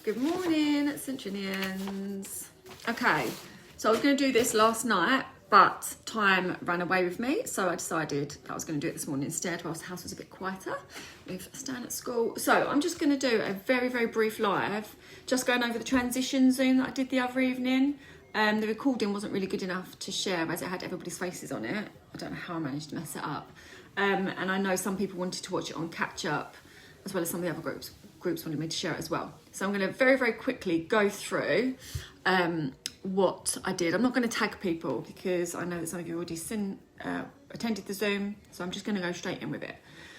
Good morning, ScenTrinians. Okay, so I was going to do this last night, but time ran away with me, so I decided that I was going to do it this morning instead, whilst the house was a bit quieter with Stan at school. So I'm just going to do a very, very brief live, just going over the transition Zoom that I did the other evening. The recording wasn't really good enough to share as it had everybody's faces on it. I don't know how I managed to mess it up. And I know some people wanted to watch it on catch up, as well as some of the other groups wanted me to share it as well. So I'm going to very, very quickly go through what I did. I'm not going to tag people because I know that some of you already attended the Zoom, so I'm just going to go straight in with it.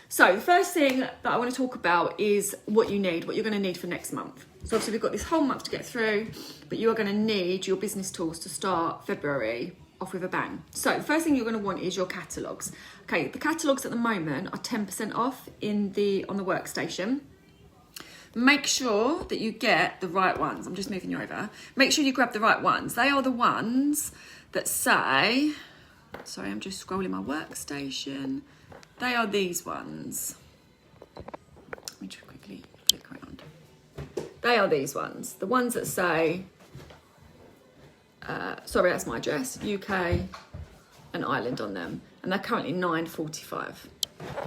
So the first thing that I want to talk about is what you need, what you're going to need for next month. So obviously we've got this whole month to get through, but you are going to need your business tools to start February off with a bang. So the first thing you're going to want is your catalogues. Okay, the catalogues at the moment are 10% off on the workstation. Make sure that you get the right ones. I'm just moving you over. Make sure you grab the right ones. They are the ones that say, sorry, I'm just scrolling my workstation. They are these ones. Let me just quickly click around. They are these ones. The ones that say, sorry, that's my address, UK and Ireland on them. And they're currently $9.45.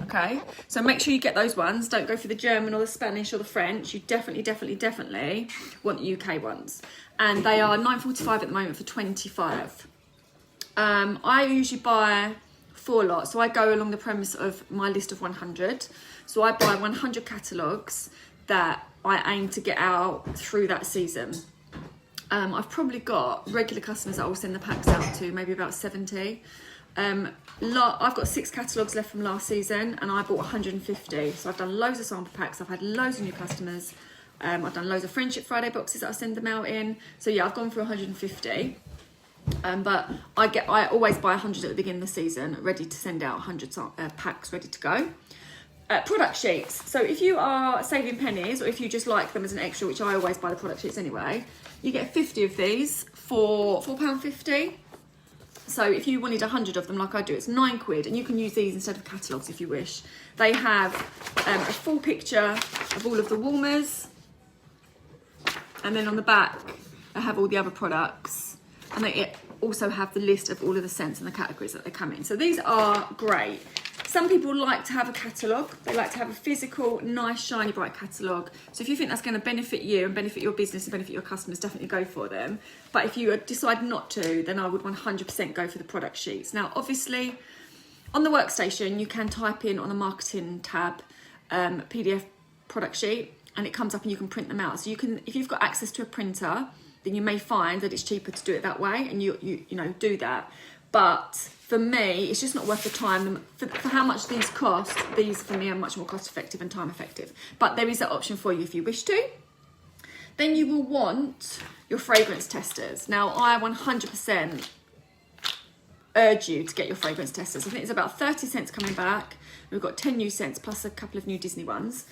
Okay, so make sure you get those ones. Don't go for the German or the Spanish or the French. You definitely want the UK ones. And they are $9.45 at the moment for 25. I usually buy 4 lots. So I go along the premise of my list of 100. So I buy 100 catalogues that I aim to get out through that season. I've probably got regular customers that I will send the packs out to, maybe about 70. I've got 6 catalogues left from last season and I bought 150. So I've done loads of sample packs. I've had loads of new customers. I've done loads of Friendship Friday boxes that I send them out in. So yeah, I've gone through 150. But I always buy 100 at the beginning of the season, ready to send out 100 packs ready to go. Product sheets. So if you are saving pennies or if you just like them as an extra, which I always buy the product sheets anyway, you get 50 of these for £4.50. So if you wanted 100 of them like I do, it's £9, and you can use these instead of catalogues if you wish. They have a full picture of all of the warmers, and then on the back they have all the other products, and they also have the list of all of the scents and the categories that they come in. So these are great. Some people like to have a catalogue. They like to have a physical, nice, shiny, bright catalogue. So if you think that's going to benefit you and benefit your business and benefit your customers, definitely go for them. But if you decide not to, then I would 100% go for the product sheets. Now, obviously, on the workstation, you can type in on the marketing tab, PDF product sheet, and it comes up and you can print them out. So you can, if you've got access to a printer, then you may find that it's cheaper to do it that way, and you know, do that. But for me, it's just not worth the time. For how much these cost, these for me are much more cost effective and time effective. But there is that option for you if you wish to. Then you will want your fragrance testers. Now, I 100% urge you to get your fragrance testers. I think it's about 30 scents coming back. We've got 10 new scents plus a couple of new Disney ones.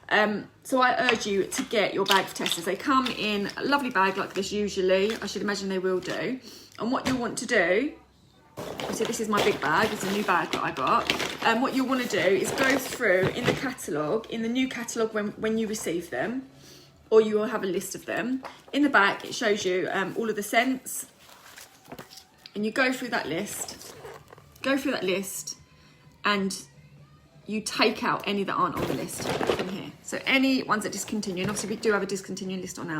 So I urge you to get your bag of testers. They come in a lovely bag like this usually. I should imagine they will do. And what you'll want to do, so this is my big bag, it's a new bag that I got. What you'll want to do is go through in the catalogue, in the new catalogue when you receive them, or you will have a list of them. In the back, it shows you all of the scents, and you go through that list, and you take out any that aren't on the list from here. So any ones that discontinue, and obviously we do have a discontinue list on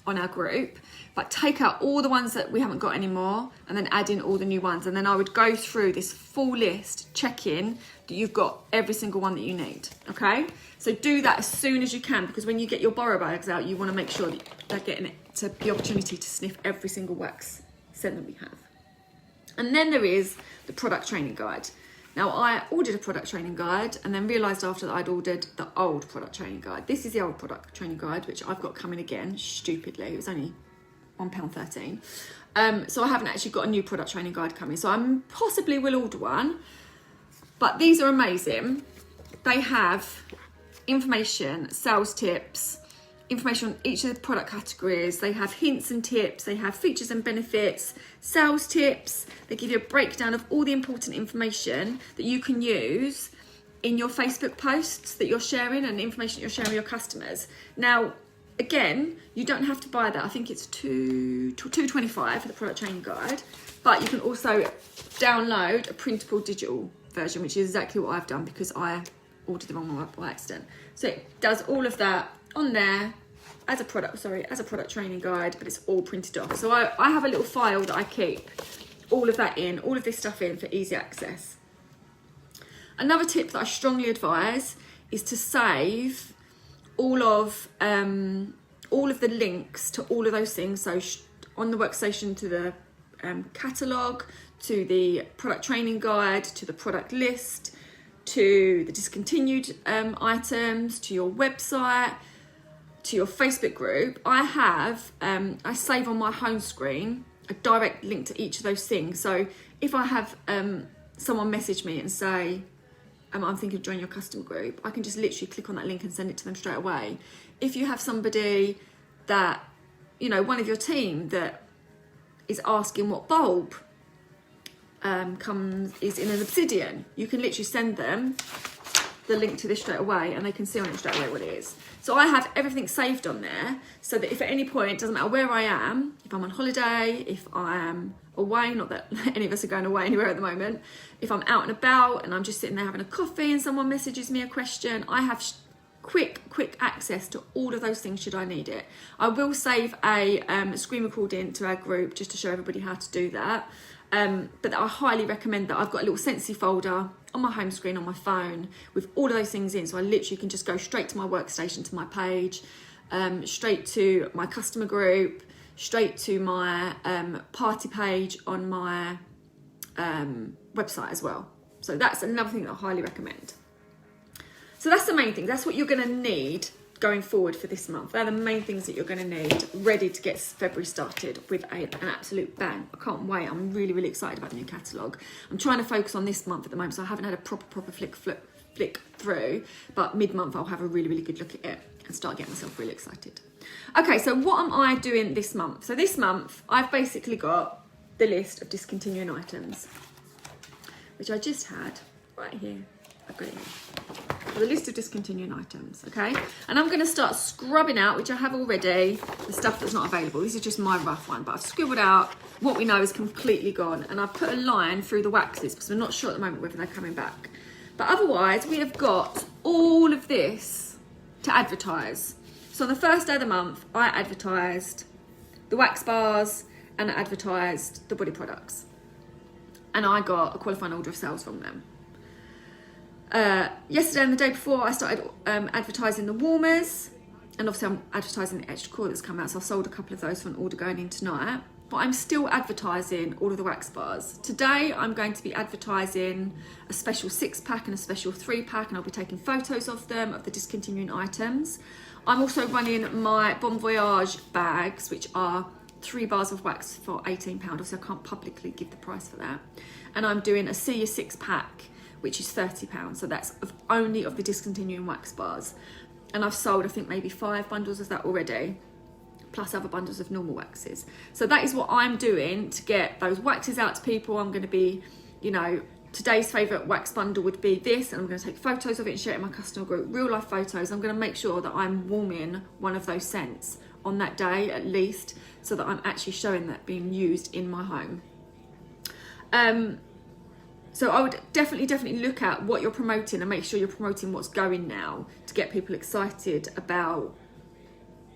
our group, but take out all the ones that we haven't got anymore and then add in all the new ones. And then I would go through this full list, check in that you've got every single one that you need, okay? So do that as soon as you can, because when you get your borrow bags out, you want to make sure that they're getting the opportunity to sniff every single wax scent that we have. And then there is the product training guide. Now, I ordered a product training guide and then realised after that I'd ordered the old product training guide. This is the old product training guide, which I've got coming again, stupidly. It was only £1.13. So I haven't actually got a new product training guide coming. So I possibly will order one. But these are amazing. They have information, sales tips, information on each of the product categories. They have hints and tips. They have features and benefits, sales tips. They give you a breakdown of all the important information that you can use in your Facebook posts that you're sharing and information that you're sharing with your customers. Now, again, you don't have to buy that. I think it's $2.25 for the product training guide, but you can also download a printable digital version, which is exactly what I've done because I ordered the wrong one by accident. So it does all of that on there as a product training guide, but it's all printed off. So I have a little file that I keep all of that in, all of this stuff in for easy access. Another tip that I strongly advise is to save all of the links to all of those things. So on the workstation, to the catalogue, to the product training guide, to the product list, to the discontinued items, to your website, to your Facebook group. I save on my home screen a direct link to each of those things. So if I have someone message me and say, I'm thinking of joining your customer group, I can just literally click on that link and send it to them straight away. If you have somebody that, one of your team that is asking what bulb is in an obsidian, you can literally send them the link to this straight away and they can see on it straight away what it is. So I have everything saved on there so that if at any point, it doesn't matter where I am, if I'm on holiday, if I am away, not that any of us are going away anywhere at the moment, if I'm out and about and I'm just sitting there having a coffee and someone messages me a question, I have quick access to all of those things should I need it. I will save a screen recording to our group just to show everybody how to do that. But I highly recommend that. I've got a little Scentsy folder on my home screen on my phone with all of those things in, so I literally can just go straight to my workstation, to my page, straight to my customer group, straight to my party page on my website as well. So that's another thing that I highly recommend. So that's the main thing. That's what you're going to need going forward for this month. They're the main things that you're going to need ready to get February started with an absolute bang. I can't wait. I'm really excited about the new catalogue. I'm trying to focus on this month at the moment, so I haven't had a proper flick through, but mid-month I'll have a really good look at it and start getting myself really excited. Okay, so what am I doing this month? So this month I've basically got the list of discontinuing items, which I just had right here. I've got it here. The list of discontinuing items, okay? And I'm going to start scrubbing out, which I have already, the stuff that's not available. This is just my rough one, but I've scribbled out what we know is completely gone, and I've put a line through the waxes because we're not sure at the moment whether they're coming back. But otherwise, we have got all of this to advertise. So on the first day of the month, I advertised the wax bars and I advertised the body products. And I got a qualifying order of sales from them. Yesterday and the day before, I started advertising the warmers, and obviously I'm advertising the extra core that's come out, so I've sold a couple of those for an order going in tonight, but I'm still advertising all of the wax bars. Today I'm going to be advertising a special 6-pack and a special 3-pack, and I'll be taking photos of them, of the discontinuing items. I'm also running my Bon Voyage bags, which are 3 bars of wax for £18, obviously I can't publicly give the price for that, and I'm doing a See You 6-pack, which is £30. So that's only of the discontinuing wax bars. And I've sold, I think, maybe 5 bundles of that already, plus other bundles of normal waxes. So that is what I'm doing to get those waxes out to people. I'm going to be, today's favourite wax bundle would be this, and I'm going to take photos of it and share it in my customer group, real life photos. I'm going to make sure that I'm warming one of those scents on that day at least, so that I'm actually showing that being used in my home. So I would definitely look at what you're promoting and make sure you're promoting what's going now to get people excited about,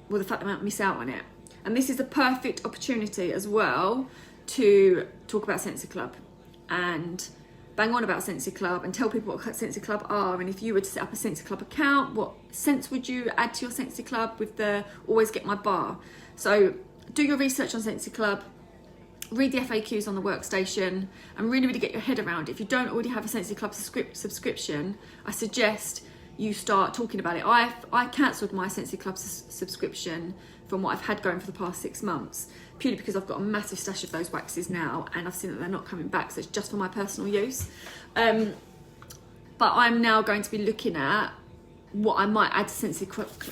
the fact they might miss out on it. And this is a perfect opportunity as well to talk about Scentsy Club and bang on about Scentsy Club and tell people what Scentsy Club are. And if you were to set up a Scentsy Club account, what scents would you add to your Scentsy Club with the Always Get My Bar? So do your research on Scentsy Club. Read the FAQs on the workstation and really get your head around it. If you don't already have a Scentsy Club subscription, I suggest you start talking about it. I cancelled my Scentsy Club subscription from what I've had going for the past 6 months, purely because I've got a massive stash of those waxes now and I've seen that they're not coming back, so it's just for my personal use. But I'm now going to be looking at what I might add to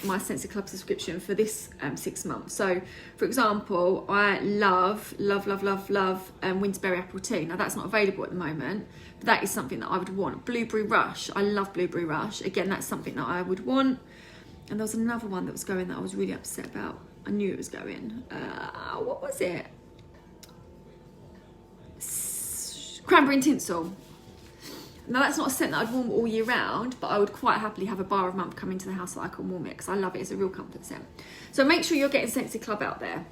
my Scentsy Club subscription for this 6 months. So, for example, I love Winterberry Apple Tea. Now, that's not available at the moment, but that is something that I would want. Blueberry Rush. I love Blueberry Rush. Again, that's something that I would want. And there was another one that was going that I was really upset about. I knew it was going. What was it? Cranberry and Tinsel. Now, that's not a scent that I'd warm all year round, but I would quite happily have a bar of month come into the house so I can warm it, because I love it. It's a real comfort scent. So make sure you're getting Scentsy Club out there.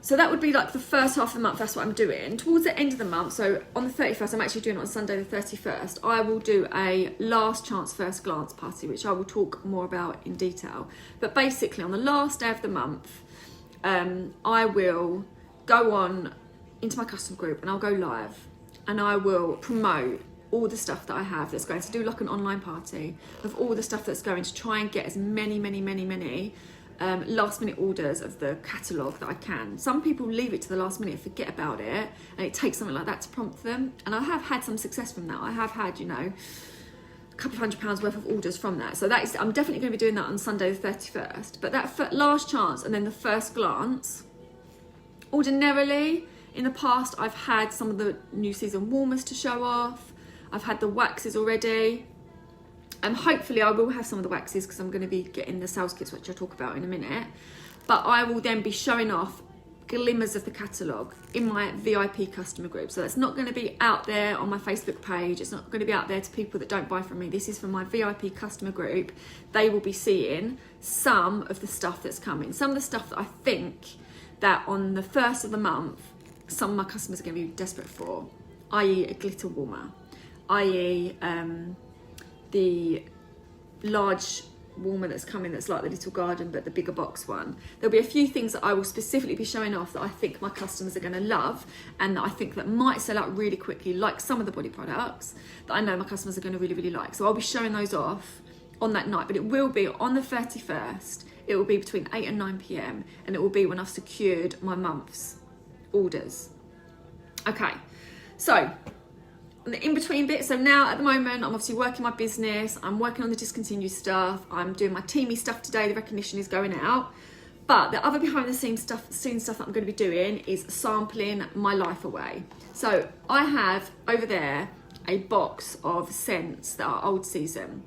So that would be like the first half of the month. That's what I'm doing. Towards the end of the month, so on the 31st, I'm actually doing it on Sunday the 31st, I will do a last chance first glance party, which I will talk more about in detail. But basically, on the last day of the month, I will go on into my custom group and I'll go live. And I will promote all the stuff that I have that's going to do like an online party of all the stuff that's going to try and get as many last minute orders of the catalogue that I can. Some people leave it to the last minute, forget about it, and it takes something like that to prompt them. And I have had some success from that. I have had, you know, a couple of £100 worth of orders from that. So I'm definitely going to be doing that on Sunday the 31st. But that last chance and then the first glance, ordinarily, in the past, I've had some of the new season warmers to show off. I've had the waxes already. And hopefully I will have some of the waxes because I'm going to be getting the sales kits, which I'll talk about in a minute. But I will then be showing off glimmers of the catalogue in my VIP customer group. So that's not going to be out there on my Facebook page. It's not going to be out there to people that don't buy from me. This is for my VIP customer group. They will be seeing some of the stuff that's coming. Some of the stuff that I think that on the first of the month, some of my customers are going to be desperate for, i.e. a glitter warmer, i.e. The large warmer that's coming that's like the little garden but the bigger box one. There'll be a few things that I will specifically be showing off that I think my customers are going to love and that I think that might sell out really quickly, like some of the body products that I know my customers are going to really like. So I'll be showing those off on that night, but it will be on the 31st. It will be between 8 and 9 p.m. and it will be when I've secured my month's orders. Okay, so the in-between bit, so now at the moment I'm obviously working my business, I'm working on the discontinued stuff, I'm doing my teamy stuff today, the recognition is going out, but the other behind the scenes stuff that I'm going to be doing is sampling my life away. So I have over there a box of scents that are old season,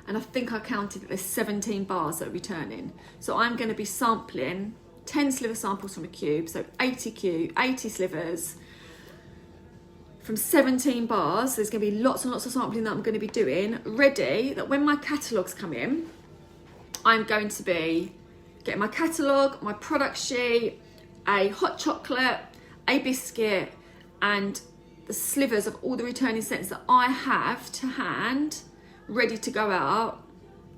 and I think I counted that there's 17 bars that are returning. So I'm going to be sampling 10 sliver samples from a cube, so 80 slivers from 17 bars. There's going to be lots and lots of sampling that I'm going to be doing, ready that when my catalogues come in, I'm going to be getting my catalogue, my product sheet, a hot chocolate, a biscuit, and the slivers of all the returning scents that I have to hand, ready to go out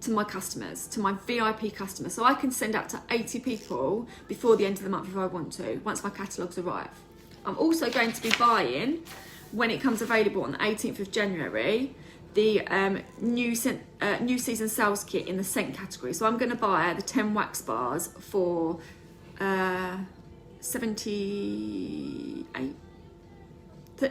to my customers, to my VIP customers. So I can send out to 80 people before the end of the month if I want to, once my catalogues arrive. I'm also going to be buying, when it comes available on the 18th of January, the new season sales kit in the scent category. So I'm going to buy the 10 wax bars for $72.50. I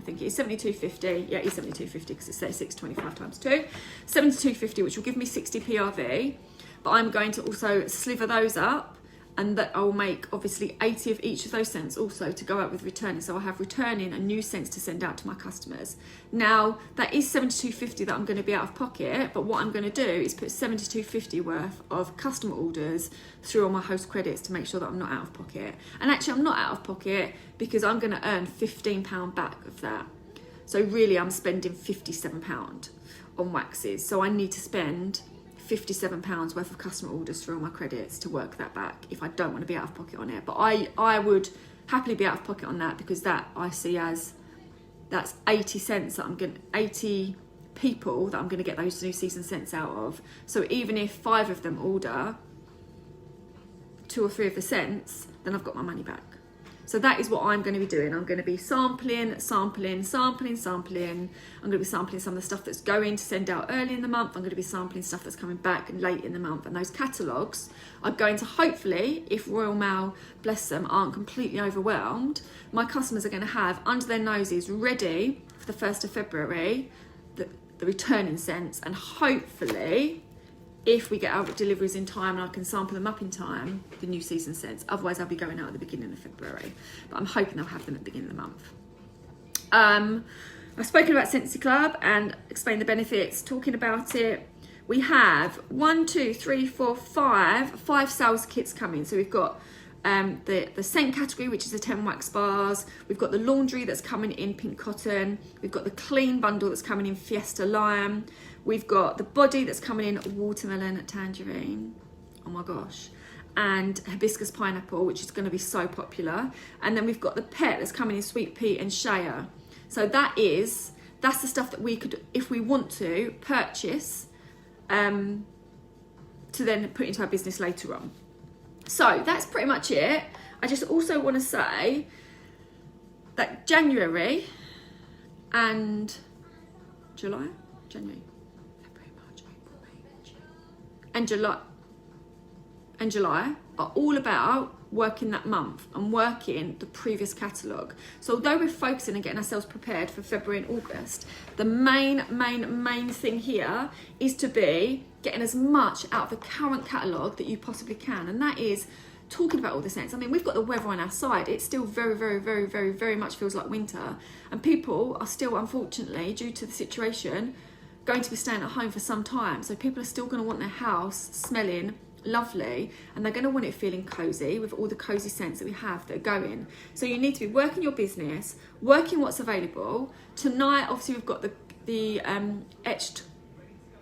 think it is $72.50. Yeah, it is $72.50 because it's 6.25 times 2. $72.50, which will give me 60 PRV. But I'm going to also sliver those up, and that I'll make obviously 80 of each of those scents also to go out with returning. So I have returning and new scents to send out to my customers. Now that is $72.50 that I'm going to be out of pocket, but what I'm going to do is put $72.50 worth of customer orders through on my host credits to make sure that I'm not out of pocket. And actually I'm not out of pocket because I'm going to earn £15 back of that. So really I'm spending £57 on waxes. So I need to spend £57 worth of customer orders through all my credits to work that back if I don't want to be out of pocket on it. But I would happily be out of pocket on that, because that I see as that's 80 cents that I'm going 80 people that I'm going to get those new season scents out of. So even if 5 of them order 2 or 3 of the scents, then I've got my money back. So that is what I'm going to be doing. I'm going to be sampling. I'm going to be sampling some of the stuff that's going to send out early in the month. I'm going to be sampling stuff that's coming back late in the month. And those catalogues are going to hopefully, if Royal Mail, bless them, aren't completely overwhelmed, my customers are going to have under their noses ready for the 1st of February the returning scents, and hopefully, if we get our deliveries in time and I can sample them up in time, the new season scents. Otherwise, I'll be going out at the beginning of February. But I'm hoping I'll have them at the beginning of the month. I've spoken about Scentsy Club and explained the benefits, talking about it. We have 5 sales kits coming. So we've got the scent category, which is the 10 wax bars. We've got the laundry that's coming in pink cotton. We've got the clean bundle that's coming in Fiesta Lime. We've got the body that's coming in watermelon tangerine. Oh my gosh. And hibiscus pineapple, which is going to be so popular. And then we've got the pet that's coming in sweet pea and shea. So that's the stuff that we could, if we want to, purchase to then put into our business later on. So that's pretty much it. I just also want to say that January and July, February, March, April, May, June, and July are all about working that month and working the previous catalogue. So although we're focusing on getting ourselves prepared for February and August, the main thing here is to be getting as much out of the current catalogue that you possibly can. And that is talking about all the scents. I mean, we've got the weather on our side. It still very much feels like winter. And people are still, unfortunately, due to the situation, going to be staying at home for some time. So people are still going to want their house smelling lovely, and they're going to want it feeling cozy with all the cozy scents that we have that are going. So you need to be working your business, working what's available. Tonight, obviously, we've got the etched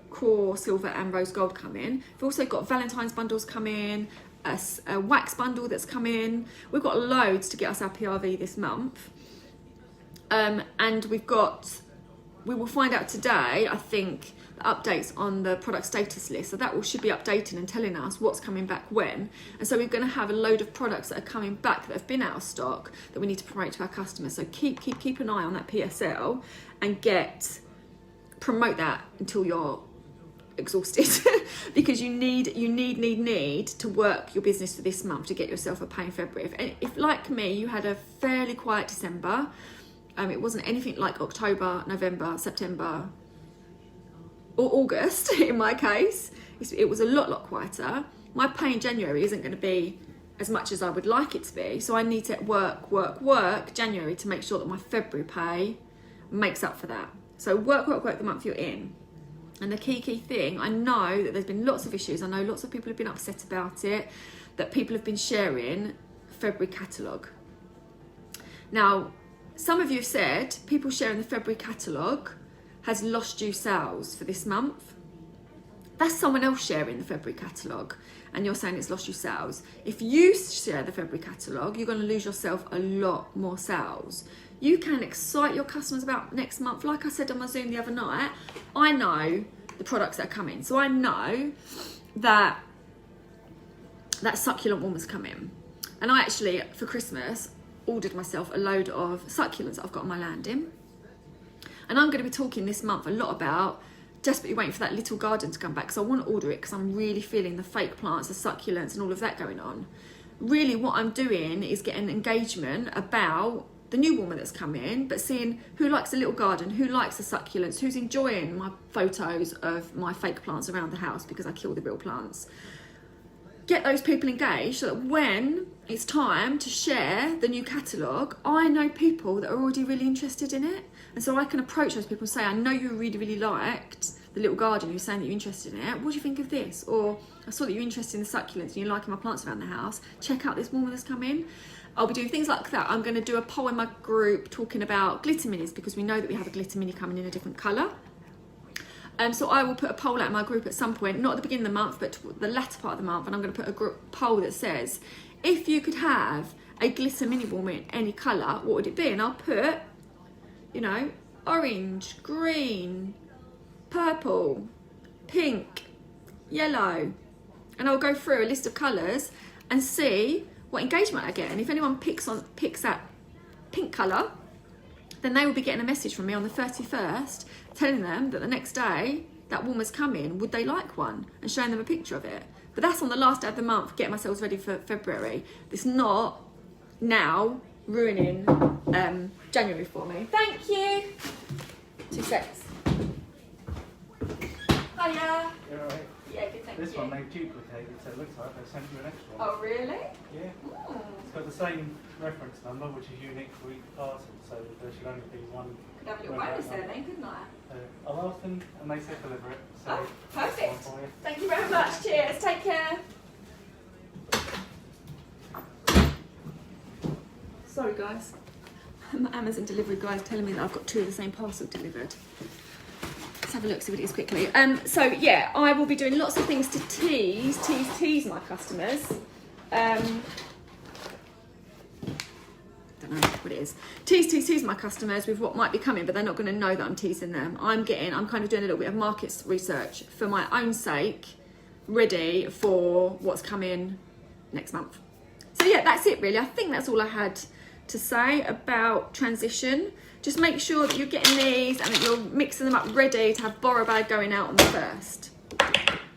core silver and rose gold coming. We've also got Valentine's bundles coming, a wax bundle that's coming. We've got loads to get us our PRV this month, and we will find out today, I think, updates on the product status list, so that should be updating and telling us what's coming back when. And so we're going to have a load of products that are coming back that have been out of stock that we need to promote to our customers. So keep an eye on that PSL and promote that until you're exhausted because you need to work your business for this month to get yourself a pay in February. If like me, you had a fairly quiet December, it wasn't anything like October, November, September, or August in my case. It was a lot quieter. My pay in January isn't going to be as much as I would like it to be, so I need to work January to make sure that my February pay makes up for that. So work the month you're in. And the key thing, I know that there's been lots of issues. I know lots of people have been upset about it, that people have been sharing February catalogue. Now, some of you have said people sharing the February catalogue has lost you sales for this month. That's someone else sharing the February catalogue and you're saying it's lost you sales. If you share the February catalogue, you're going to lose yourself a lot more sales. You can excite your customers about next month. Like I said on my Zoom the other night, I know the products that are coming. So I know that succulent warmer's coming. And I actually, for Christmas, ordered myself a load of succulents that I've got on my landing. And I'm going to be talking this month a lot about desperately waiting for that little garden to come back, because I want to order it because I'm really feeling the fake plants, the succulents and all of that going on. Really what I'm doing is getting engagement about the new woman that's come in, but seeing who likes a little garden, who likes the succulents, who's enjoying my photos of my fake plants around the house because I kill the real plants. Get those people engaged so that when it's time to share the new catalogue, I know people that are already really interested in it. And so I can approach those people and say, I know you really liked the little garden, you're saying that you're interested in it. What do you think of this? Or I saw that you're interested in the succulents and you're liking my plants around the house. Check out this woman that's come in. I'll be doing things like that. I'm going to do a poll in my group talking about glitter minis, because we know that we have a glitter mini coming in a different colour. So I will put a poll out in my group at some point, not at the beginning of the month, but the latter part of the month, and I'm going to put a poll that says, if you could have a glitter mini warmer in any colour, what would it be? And I'll put, orange, green, purple, pink, yellow, and I'll go through a list of colours and see what engagement I get. And if anyone picks that pink colour, then they will be getting a message from me on the 31st telling them that the next day that warmer's coming, would they like one, and showing them a picture of it. But that's on the last day of the month, getting myself ready for February. It's not now ruining January for me. Thank you. 2 secs. Hiya. You're all right. Yeah, good, thank you. This one they duplicated, so it looks like they sent you an extra one. Oh, really? Yeah. It's got the same reference number, which is unique for each parcel, so there should only be one. Could have a little bonus there then, couldn't I? I'll ask them and they said deliver it. So Oh, perfect. that's one for you. Thank you very much. Cheers. Take care. Sorry, guys. My Amazon delivery guy is telling me that I've got 2 of the same parcel delivered. Let's have a look, see what it is quickly. So yeah, I will be doing lots of things to tease my customers. Don't know what it is. Tease my customers with what might be coming, but they're not going to know that I'm teasing them. I'm kind of doing a little bit of market research for my own sake, ready for what's coming next month. So yeah, that's it really. I think that's all I had to say about transition. Just make sure that you're getting these and that you're mixing them up ready to have borrow bag going out on the 1st.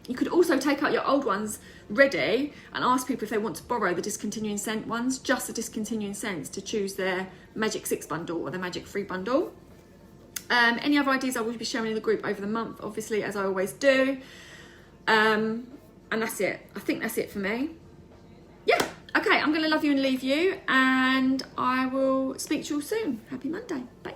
You could also take out your old ones ready and ask people if they want to borrow the discontinuing scent ones, just the discontinuing scents, to choose their Magic 6 bundle or their Magic 3 bundle. Any other ideas I will be sharing in the group over the month, obviously, as I always do. And that's it. I think that's it for me. Yeah. Okay, I'm going to love you and leave you, and I will speak to you all soon. Happy Monday. Bye.